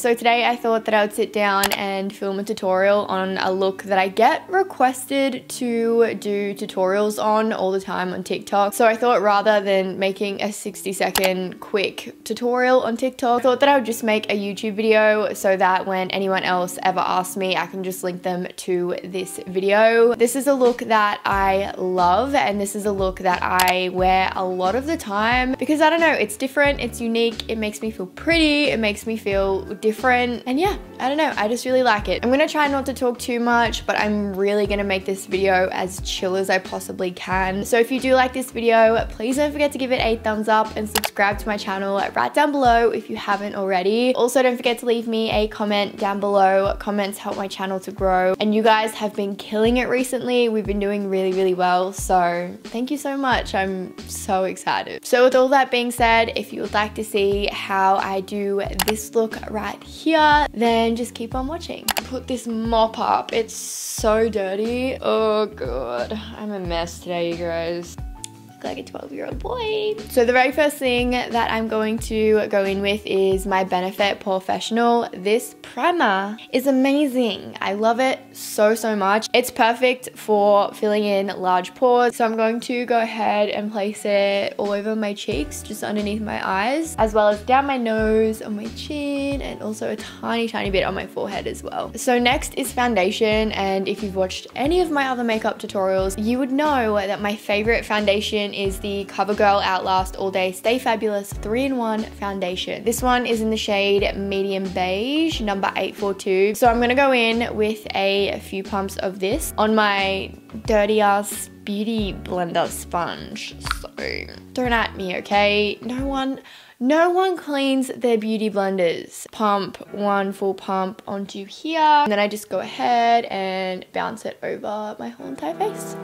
So today I thought that I would sit down and film a tutorial on a look that I get requested to do tutorials on all the time on TikTok. So I thought rather than making a 60-second quick tutorial on TikTok, I thought that I would just make a YouTube video so that when anyone else ever asks me, I can just link them to this video. This is a look that I love, and this is a look that I wear a lot of the time because I don't know, it's different, it's unique, it makes me feel pretty, it makes me feel different, and yeah, I don't know, I just really like it. I'm gonna try not to talk too much, but I'm really gonna make this video as chill as I possibly can. So if you do like this video, please don't forget to give it a thumbs up and subscribe to my channel right down below if you haven't already. Also, don't forget to leave me a comment down below. Comments help my channel to grow, and you guys have been killing it recently. We've been doing really well, so thank you so much. I'm so excited. So with all that being said, if you would like to see how I do this look right here, then just keep on watching. Put this mop up, it's so dirty. Oh god, I'm a mess today, you guys. Like a 12-year-old boy. So the very first thing that I'm going to go in with is my Benefit Professional. This primer is amazing. I love it so much. It's perfect for filling in large pores. So I'm going to go ahead and place it all over my cheeks, just underneath my eyes, as well as down my nose, on my chin, and also a tiny bit on my forehead as well. So next is foundation, and if you've watched any of my other makeup tutorials, you would know that my favorite foundation is the CoverGirl Outlast All Day Stay Fabulous 3-in-1 foundation. This one is in the shade medium beige, number 842. So I'm gonna go in with a few pumps of this on my dirty ass beauty blender sponge. So don't at me, okay? No one cleans their beauty blenders. Pump one full pump onto here, and then I just go ahead and bounce it over my whole entire face.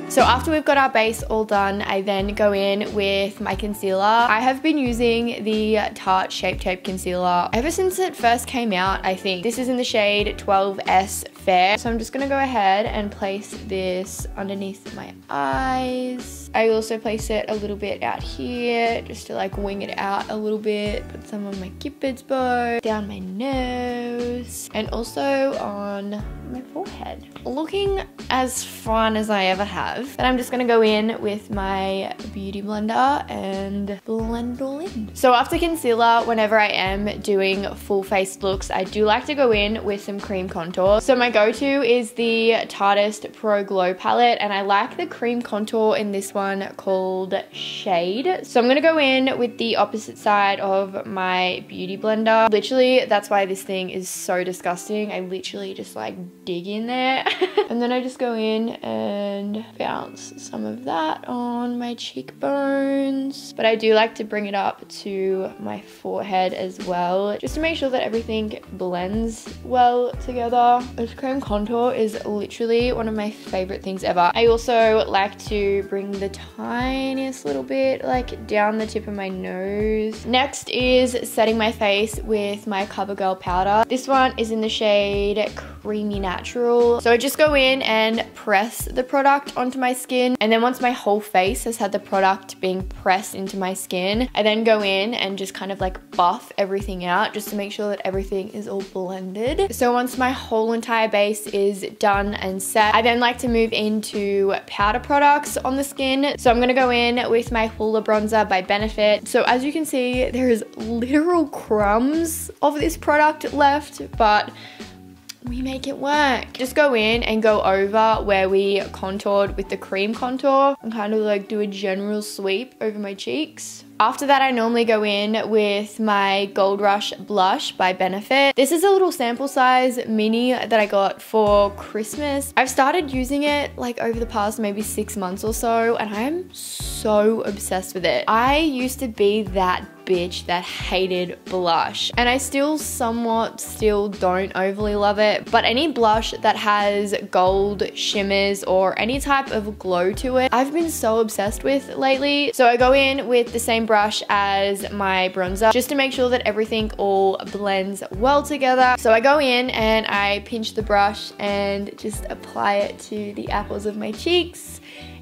So after we've got our base all done, I then go in with my concealer. I have been using the Tarte Shape Tape Concealer ever since it first came out, I think. This is in the shade 12S Fair. So I'm just gonna go ahead and place this underneath my eyes. I also place it a little bit out here, just to like wing it out a little bit. Put some on my cupid's bow, down my nose, and also on my forehead. Looking as fun as I ever have. Then I'm just gonna go in with my beauty blender and blend all in. So after concealer, whenever I am doing full face looks, I do like to go in with some cream contour. So my go-to is the Tarteist Pro Glow palette, and I like the cream contour in this one called Shade. So I'm gonna go in with the opposite side of my beauty blender. Literally, that's why this thing is so disgusting. I literally just like dig in there. And then I just go in and bounce some of that on my cheekbones. But I do like to bring it up to my forehead as well, just to make sure that everything blends well together. This cream contour is literally one of my favorite things ever. I also like to bring the tiniest little bit like down the tip of my nose. Next is setting my face with my CoverGirl powder. This one is in the shade Creamy Natural. So I just go in and press the product onto my skin, and then once my whole face has had the product being pressed into my skin, I then go in and just kind of like buff everything out just to make sure that everything is all blended. So once my whole entire base is done and set, I then like to move into powder products on the skin. So I'm gonna go in with my Hoola Bronzer by Benefit. So as you can see, there is literal crumbs of this product left, but we make it work. Just go in and go over where we contoured with the cream contour and kind of like do a general sweep over my cheeks. After that, I normally go in with my Gold Rush blush by Benefit. This is a little sample size mini that I got for Christmas. I've started using it like over the past maybe 6 months or so, and I'm so obsessed with it. I used to be that bitch that hated blush, and I still don't overly love it, but any blush that has gold shimmers or any type of glow to it, I've been so obsessed with lately. So I go in with the same brush as my bronzer just to make sure that everything all blends well together. So I go in and I pinch the brush and just apply it to the apples of my cheeks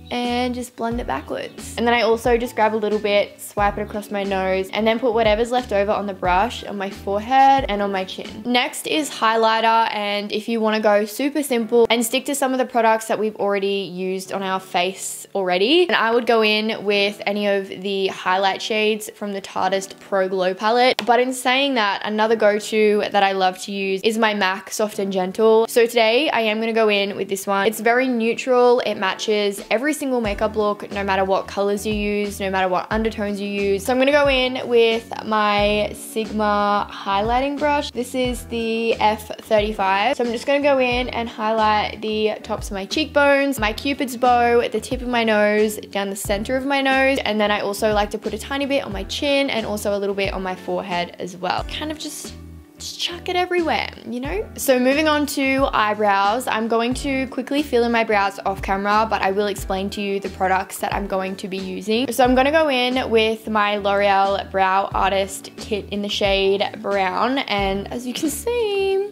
and just blend it backwards. And then I also just grab a little bit, swipe it across my nose, and then put whatever's left over on the brush on my forehead and on my chin. Next is highlighter, and if you want to go super simple and stick to some of the products that we've already used on our face already, and I would go in with any of the highlight shades from the Tarteist Pro Glow palette. But in saying that, another go-to that I love to use is my MAC Soft and Gentle. So today I am going to go in with this one. It's very neutral. It matches every single makeup look, no matter what colors you use, no matter what undertones you use. So I'm gonna go in with my Sigma highlighting brush. This is the F35. So I'm just gonna go in and highlight the tops of my cheekbones, my cupid's bow, at the tip of my nose, down the center of my nose, and then I also like to put a tiny bit on my chin and also a little bit on my forehead as well. Kind of just chuck it everywhere, you know? So moving on to eyebrows, I'm going to quickly fill in my brows off camera, but I will explain to you the products that I'm going to be using. So I'm gonna go in with my L'Oreal Brow Artist Kit in the shade Brown, and as you can see,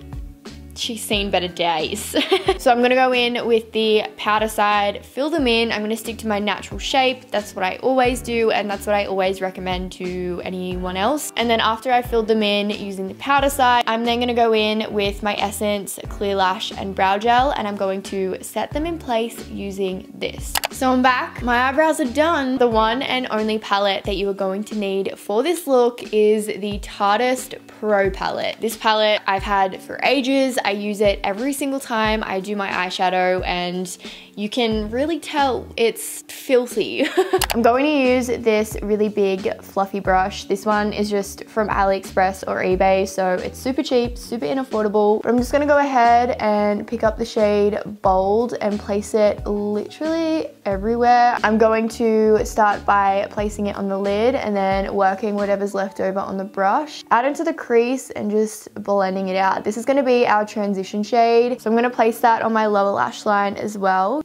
she's seen better days. So I'm gonna go in with the powder side, fill them in. I'm gonna stick to my natural shape. That's what I always do, and that's what I always recommend to anyone else. And then after I filled them in using the powder side, I'm then gonna go in with my Essence Clear Lash and Brow Gel, and I'm going to set them in place using this. So I'm back, my eyebrows are done. The one and only palette that you are going to need for this look is the Tarteist Pro palette. This palette I've had for ages. I use it every single time I do my eyeshadow, and you can really tell it's filthy. I'm going to use this really big fluffy brush. This one is just from AliExpress or eBay, so it's super cheap, super unaffordable. But I'm just gonna go ahead and pick up the shade Bold and place it literally everywhere. I'm going to start by placing it on the lid and then working whatever's left over on the brush out into the crease and just blending it out. This is gonna be our transition shade, so I'm gonna place that on my lower lash line as well.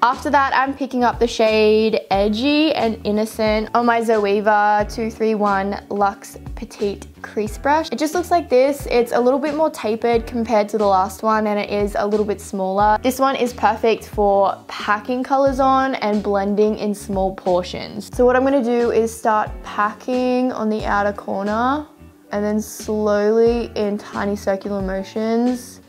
After that, I'm picking up the shade Edgy and Innocent on my Zoeva 231 Luxe Petite Crease Brush. It just looks like this. It's a little bit more tapered compared to the last one, and it is a little bit smaller. This one is perfect for packing colors on and blending in small portions. So what I'm gonna do is start packing on the outer corner, and then slowly in tiny circular motions,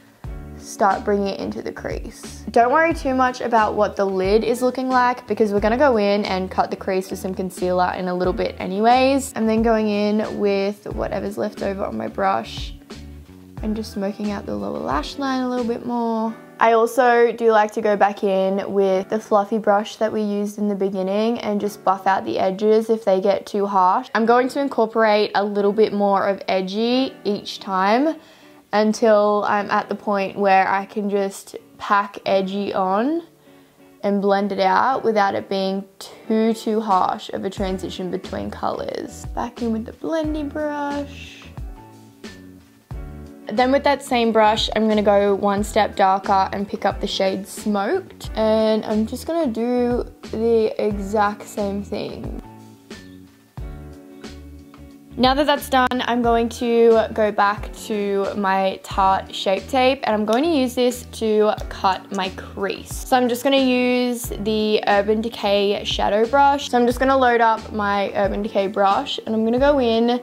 start bringing it into the crease. Don't worry too much about what the lid is looking like, because we're gonna go in and cut the crease with some concealer in a little bit anyways. I'm then going in with whatever's left over on my brush and just smoking out the lower lash line a little bit more. I also do like to go back in with the fluffy brush that we used in the beginning and just buff out the edges if they get too harsh. I'm going to incorporate a little bit more of Edgy each time until I'm at the point where I can just pack Edgy on and blend it out without it being too harsh of a transition between colors. Back in with the blending brush. Then with that same brush, I'm gonna go one step darker and pick up the shade Smoked. And I'm just gonna do the exact same thing. Now that that's done, I'm going to go back to my Tarte Shape Tape, and I'm going to use this to cut my crease. So I'm just going to use the Urban Decay shadow brush. So I'm just going to load up my Urban Decay brush, and I'm going to go in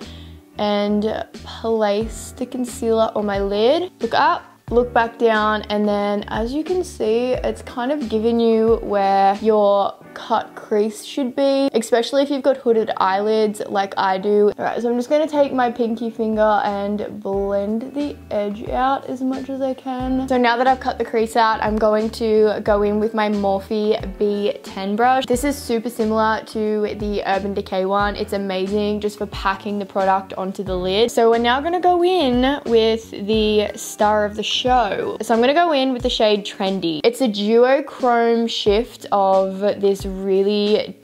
and place the concealer on my lid. Look up, look back down, and then as you can see, it's kind of giving you where your cut crease should be, especially if you've got hooded eyelids like I do. All right, so I'm just gonna take my pinky finger and blend the edge out as much as I can. So now that I've cut the crease out, I'm going to go in with my Morphe B10 brush. This is super similar to the Urban Decay one. It's amazing just for packing the product onto the lid. So we're now gonna go in with the star of the show. So I'm gonna go in with the shade Trendy. It's a duochrome shift of this really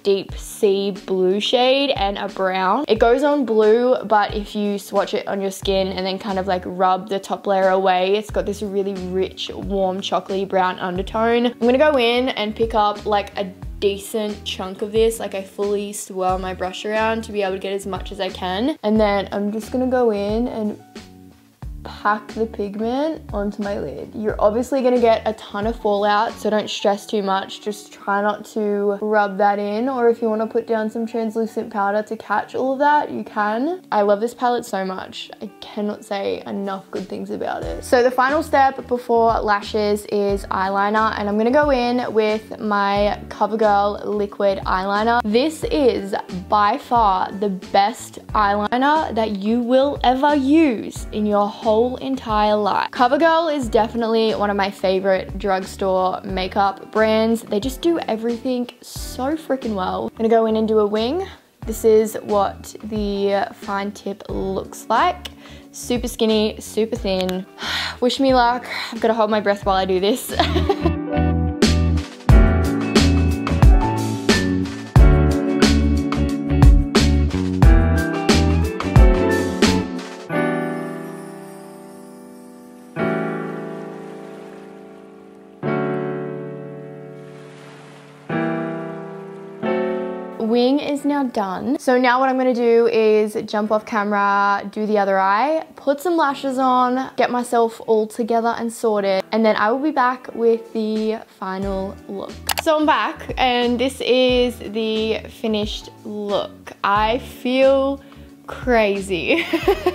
deep sea blue shade and a brown. It goes on blue, but if you swatch it on your skin and then kind of like rub the top layer away, it's got this really rich, warm, chocolatey brown undertone. I'm gonna go in and pick up like a decent chunk of this. Like I fully swirl my brush around to be able to get as much as I can. And then I'm just gonna go in and pack the pigment onto my lid. You're obviously gonna get a ton of fallout, so don't stress too much. Just try not to rub that in, or if you want to put down some translucent powder to catch all of that, you can. I love this palette so much. I cannot say enough good things about it. So the final step before lashes is eyeliner, and I'm gonna go in with my CoverGirl liquid eyeliner. This is by far the best eyeliner that you will ever use in your whole entire life. CoverGirl is definitely one of my favorite drugstore makeup brands. They just do everything so freaking well. I'm gonna go in and do a wing. This is what the fine tip looks like. Super skinny, super thin. Wish me luck. I've got to hold my breath while I do this. Wing is now done. So now what I'm gonna do is jump off camera, do the other eye, put some lashes on, get myself all together and sorted, and then I will be back with the final look. So I'm back, and this is the finished look. I feel crazy.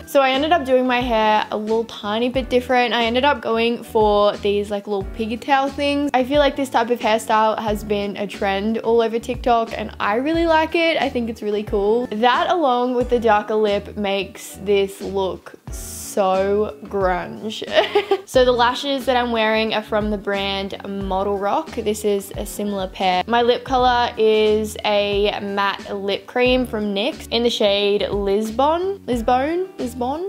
So I ended up doing my hair a little tiny bit different. I ended up going for these like little pigtail things. I feel like this type of hairstyle has been a trend all over TikTok, and I really like it. I think it's really cool. That along with the darker lip makes this look so grunge. So the lashes that I'm wearing are from the brand Model Rock. This is a similar pair. My lip color is a matte lip cream from NYX in the shade Lisbon.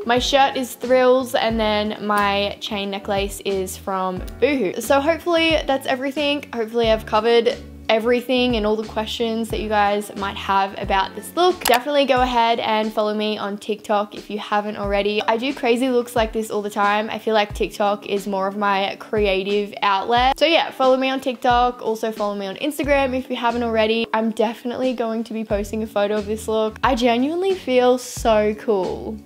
My shirt is Thrills, and then my chain necklace is from Boohoo. So hopefully that's everything. Hopefully I've covered everything and all the questions that you guys might have about this look. Definitely go ahead and follow me on TikTok if you haven't already. I do crazy looks like this all the time. I feel like TikTok is more of my creative outlet. So yeah, follow me on TikTok. Also follow me on Instagram if you haven't already. I'm definitely going to be posting a photo of this look. I genuinely feel so cool.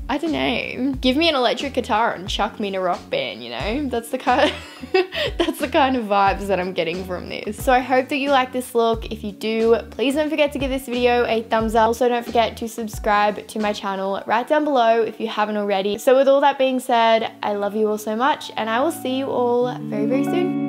I don't know. Give me an electric guitar and chuck me in a rock band, you know? That's the kind that's the kind of vibes that I'm getting from this. So I hope that you like this look. If you do, please don't forget to give this video a thumbs up. Also, don't forget to subscribe to my channel right down below if you haven't already. So with all that being said, I love you all so much, and I will see you all very, very soon.